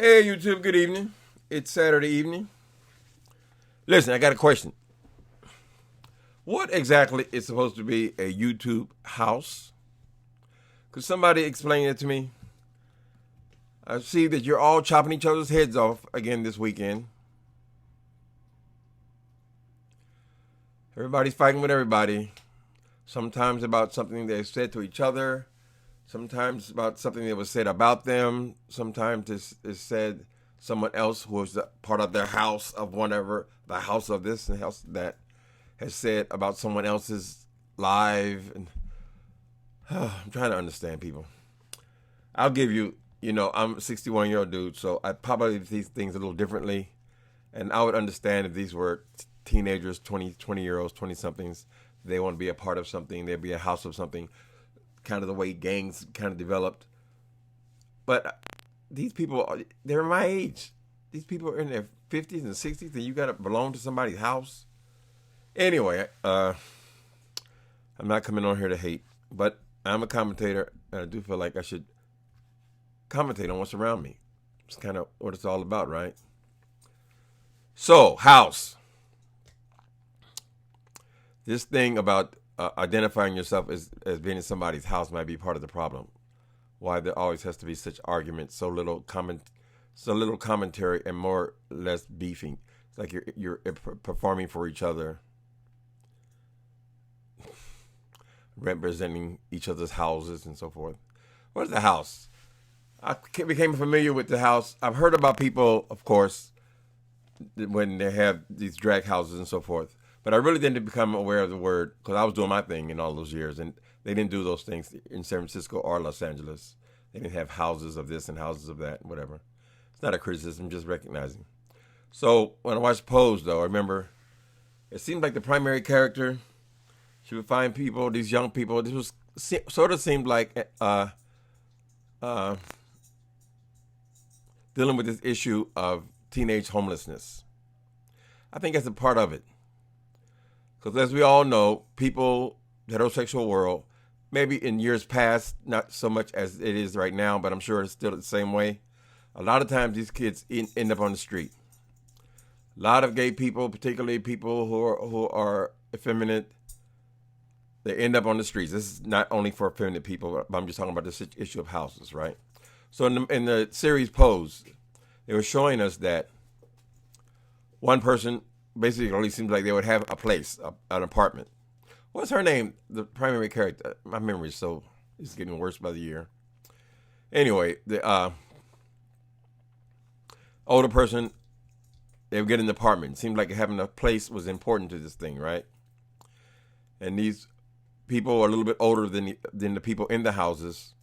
Hey YouTube, good evening. It's Saturday evening. Listen, I got a question. What exactly is supposed to be a YouTube house? Could somebody explain it to me? I see that you're all chopping each other's heads off again this weekend. Everybody's fighting with everybody. Sometimes about something they said to each other. Sometimes about something that was said about them. Sometimes it's said someone else who was part of their house of whatever, the house of this and the house that, has said about someone else's live. And I'm trying to understand people. I'll give you, I'm a 61-year-old dude, so I probably see things a little differently. And I would understand if these were teenagers, 20-year-olds, 20-somethings. They want to be a part of something. They'd be a house of something. Kind of the way gangs kind of developed. But these people, they're my age. These people are in their 50s and 60s, and you got to belong to somebody's house. Anyway, I'm not coming on here to hate, but I'm a commentator, and I do feel like I should commentate on what's around me. It's kind of what it's all about, right? So, house. This thing about identifying yourself as being in somebody's house might be part of the problem. Why there always has to be such arguments, so little commentary, and more or less beefing. It's like you're performing for each other, representing each other's houses and so forth. What is the house? I became familiar with the house. I've heard about people, of course, when they have these drag houses and so forth. But I really didn't become aware of the word because I was doing my thing in all those years. And they didn't do those things in San Francisco or Los Angeles. They didn't have houses of this and houses of that, whatever. It's not a criticism, just recognizing. So when I watched Pose, though, I remember it seemed like the primary character, she would find people, these young people. This was sort of seemed like dealing with this issue of teenage homelessness. I think that's a part of it. Because as we all know, people, the heterosexual world, maybe in years past, not so much as it is right now, but I'm sure it's still the same way. A lot of times these kids end up on the street. A lot of gay people, particularly people who are effeminate, they end up on the streets. This is not only for effeminate people, but I'm just talking about this issue of houses, right? So in the series Pose, they were showing us that one person basically only seems like they would have a place, an apartment. What's her name? The primary character. My memory is getting worse by the year. Anyway, the older person, they would get an apartment. It seemed like having a place was important to this thing, right? And these people are a little bit older than the people in the houses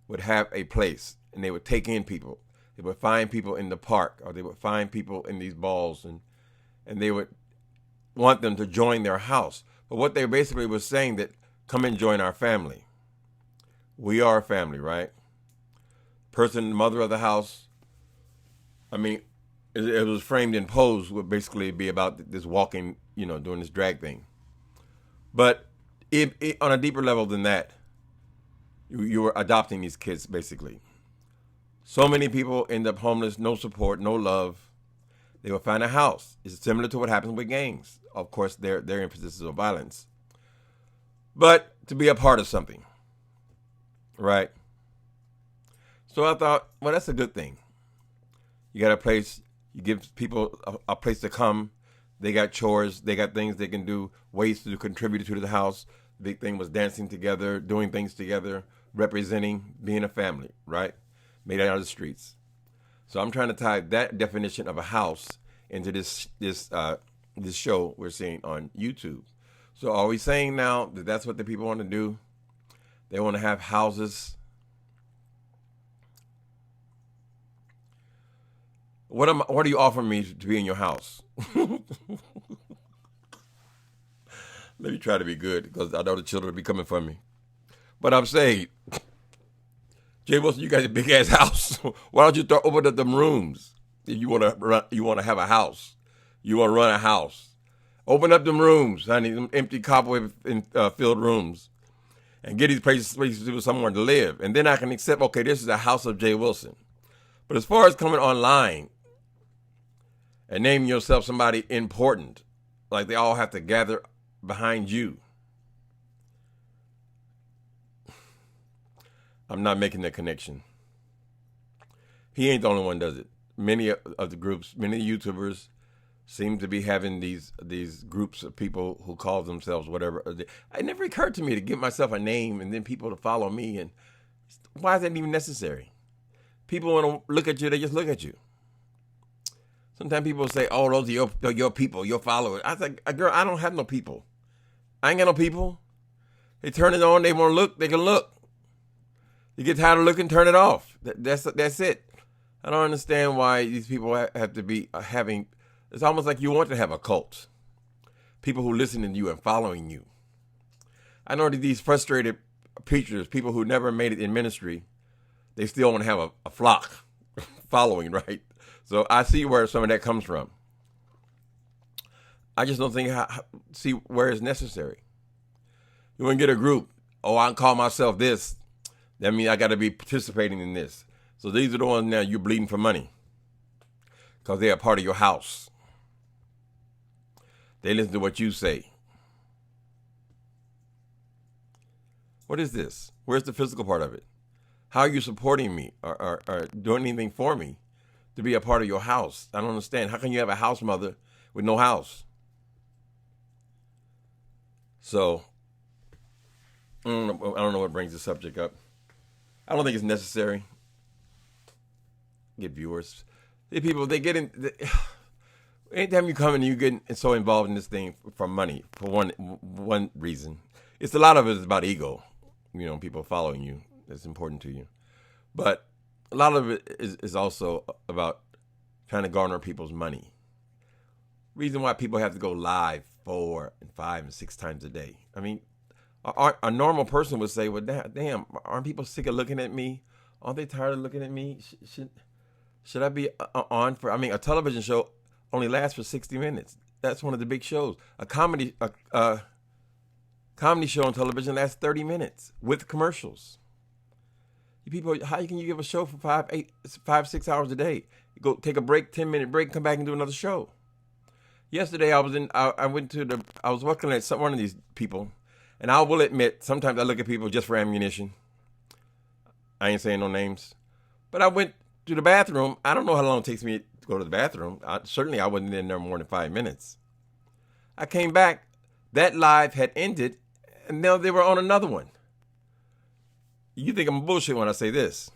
would have a place, and they would take in people. They would find people in the park, or they would find people in these balls, and they would want them to join their house. But what they basically was saying that, come and join our family. We are a family, right? Person, the mother of the house. I mean, it was framed in Pose would basically be about this walking, doing this drag thing. But on a deeper level than that, you were adopting these kids, basically. So many people end up homeless, no support, no love. They will find a house. It's similar to what happens with gangs. Of course, their emphasis is on violence. But to be a part of something, right? So I thought, well, that's a good thing. You got a place. You give people a place to come. They got chores. They got things they can do, ways to contribute to the house. The big thing was dancing together, doing things together, representing, being a family, right? Made out of the streets. So I'm trying to tie that definition of a house into this show we're seeing on YouTube. So are we saying now that that's what the people want to do? They want to have houses. What are you offering me to be in your house? Let me try to be good because I know the children will be coming for me. But I'm saying, Jay Wilson, you got a big ass house. Why don't you open up them rooms? If you want to have a house, you want to run a house. Open up them rooms, honey, them empty cobweb filled rooms, and get these places for someone to live. And then I can accept, okay, this is a house of Jay Wilson. But as far as coming online and naming yourself somebody important, like they all have to gather behind you, I'm not making that connection. He ain't the only one does it. Many of the groups, many YouTubers seem to be having these groups of people who call themselves whatever. It never occurred to me to give myself a name and then people to follow me. And why is that even necessary? People want to look at you, they just look at you. Sometimes people say, oh, those are your people, your followers. I was like, girl, I don't have no people. I ain't got no people. They turn it on, they want to look, they can look. You get tired of looking, turn it off. That's it. I don't understand why these people have to be having, it's almost like you want to have a cult. People who listen to you and following you. I know that these frustrated preachers, people who never made it in ministry, they still want to have a flock following, right? So I see where some of that comes from. I just don't see where it's necessary. You want to get a group. Oh, I can call myself this. That means I got to be participating in this. So these are the ones now you're bleeding for money because they are part of your house. They listen to what you say. What is this? Where's the physical part of it? How are you supporting me or doing anything for me to be a part of your house? I don't understand. How can you have a house mother with no house? So, I don't know what brings the subject up. I don't think it's necessary. Get viewers. People, they get in. Anytime you come and you get so involved in this thing for money, for one reason, it's a lot of it is about ego. You know, people following you. That's important to you. But a lot of it is also about trying to garner people's money. Reason why people have to go live 4 and 5 and 6 times a day. I mean, a normal person would say, well, damn, aren't people sick of looking at me? Aren't they tired of looking at me? Should I be on for, a television show only lasts for 60 minutes. That's one of the big shows. A comedy show on television lasts 30 minutes with commercials. You people, how can you give a show for 5, 6 hours a day? You go take a break, 10-minute break, come back and do another show. Yesterday I was looking at one of these people, and I will admit, sometimes I look at people just for ammunition. I ain't saying no names. But I went to the bathroom. I don't know how long it takes me to go to the bathroom. Certainly I wasn't in there more than 5 minutes. I came back. That live had ended, and now they were on another one. You think I'm bullshit when I say this.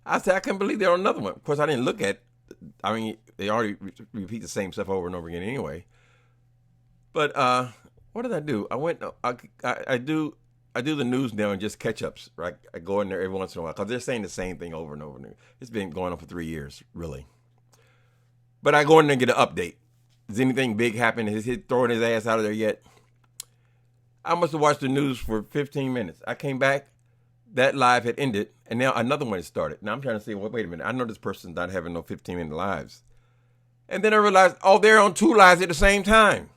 I said, I can't believe they're on another one. Of course, I didn't look at, they already repeat the same stuff over and over again anyway. But what did I do? I do the news now and just catch-ups, right? I go in there every once in a while because they're saying the same thing over and over and over. It's been going on for 3 years, really. But I go in there and get an update. Has anything big happened? Has he throwing his ass out of there yet? I must have watched the news for 15 minutes. I came back. That live had ended, and now another one had started. Now I'm trying to say, well, wait a minute. I know this person's not having no 15-minute lives. And then I realized, they're on 2 lives at the same time.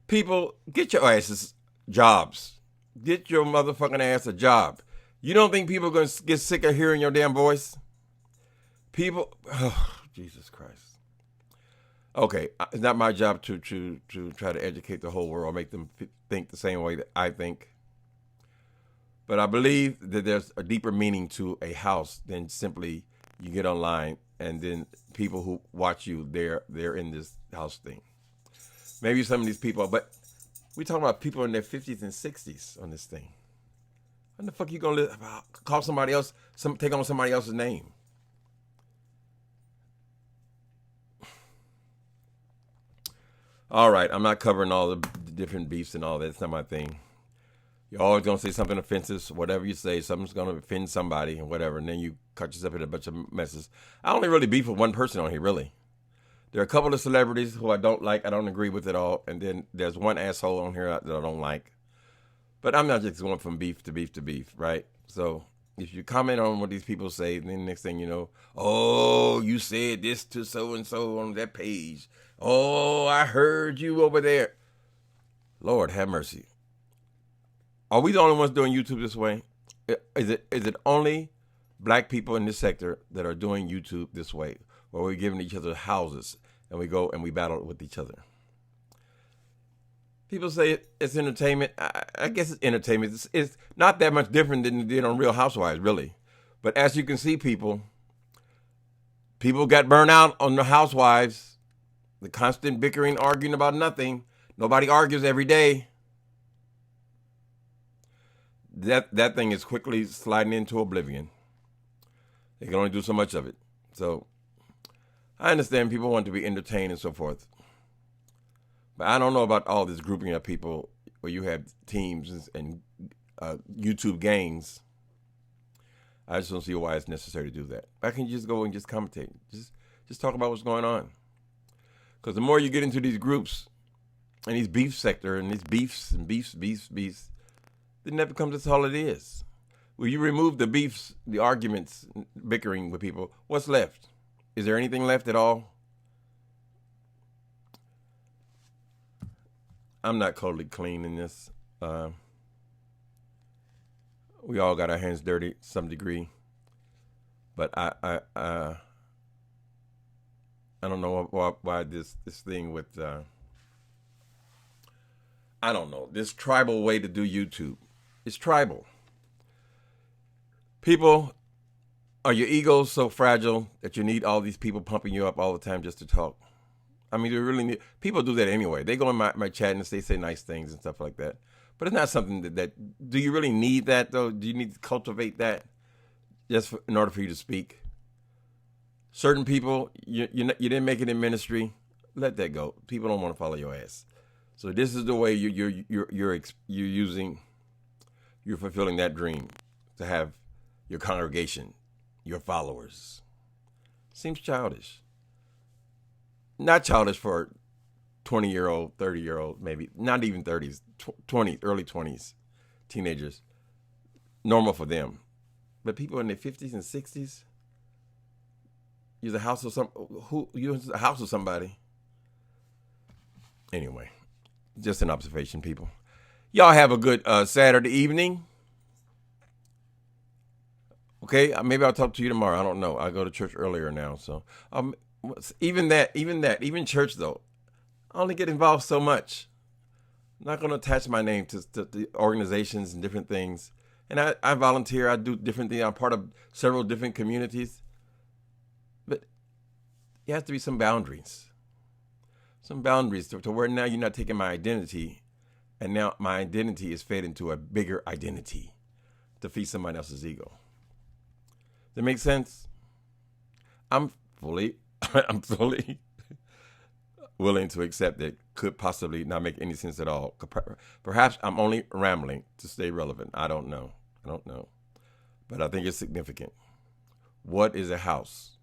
People, get your asses jobs. Get your motherfucking ass a job. You don't think people are going to get sick of hearing your damn voice? People, Jesus Christ. Okay, it's not my job to try to educate the whole world, make them think the same way that I think. But I believe that there's a deeper meaning to a house than simply you get online and then people who watch you, they're in this house thing. Maybe some of these people, but we're talking about people in their 50s and 60s on this thing. When the fuck you gonna call somebody else, take on somebody else's name? All right, I'm not covering all the different beefs and all that. It's not my thing. You're always going to say something offensive. Whatever you say, something's going to offend somebody and whatever, and then you cut yourself in a bunch of messes. I only really beef with one person on here, really. There are a couple of celebrities who I don't like. I don't agree with at all. And then there's one asshole on here that I don't like. But I'm not just going from beef to beef to beef, right? So if you comment on what these people say, then next thing you know, oh, you said this to so-and-so on that page. Oh, I heard you over there. Lord have mercy. Are we the only ones doing YouTube this way? Is it only black people in this sector that are doing YouTube this way, where we're giving each other houses and we go and we battle with each other. People say it's entertainment. I guess it's entertainment. It's not that much different than it did on Real Housewives, really. But as you can see, people got burned out on the Housewives. The constant bickering, arguing about nothing. Nobody argues every day. That thing is quickly sliding into oblivion. They can only do so much of it. So I understand people want to be entertained and so forth. But I don't know about all this grouping of people where you have teams and YouTube gangs. I just don't see why it's necessary to do that. I can just go and just commentate. Just talk about what's going on. Because the more you get into these groups and these beef sector and these beefs, then that becomes all it is. When you remove the beefs, the arguments, bickering with people, what's left? Is there anything left at all? I'm not totally clean in this. We all got our hands dirty to some degree. But I don't know why this thing with, I don't know, this tribal way to do YouTube. It's tribal. People, are your egos so fragile that you need all these people pumping you up all the time just to talk? I mean, you really need, people do that anyway. They go in my chat and they say nice things and stuff like that. But it's not something that do you really need that though? Do you need to cultivate that just in order for you to speak? Certain people, you didn't make it in ministry. Let that go. People don't want to follow your ass. So this is the way you're fulfilling that dream to have your congregation, your followers. Seems childish. Not childish for 20-year-old, 30-year-old, maybe not even 30s, 20s, early 20s, teenagers. Normal for them. But people in their 50s and 60s, use a house of somebody. Anyway, just an observation, people. Y'all have a good Saturday evening. Okay, maybe I'll talk to you tomorrow. I don't know. I go to church earlier now, so even church though, I only get involved so much. I'm not going to attach my name to the organizations and different things. And I volunteer. I do different things. I'm part of several different communities. But there has to be some boundaries. Some boundaries to where now you're not taking my identity, and now my identity is fed into a bigger identity to feed somebody else's ego. Does that make sense? I'm fully willing to accept that could possibly not make any sense at all. Perhaps I'm only rambling to stay relevant. I don't know. But I think it's significant. What is a house?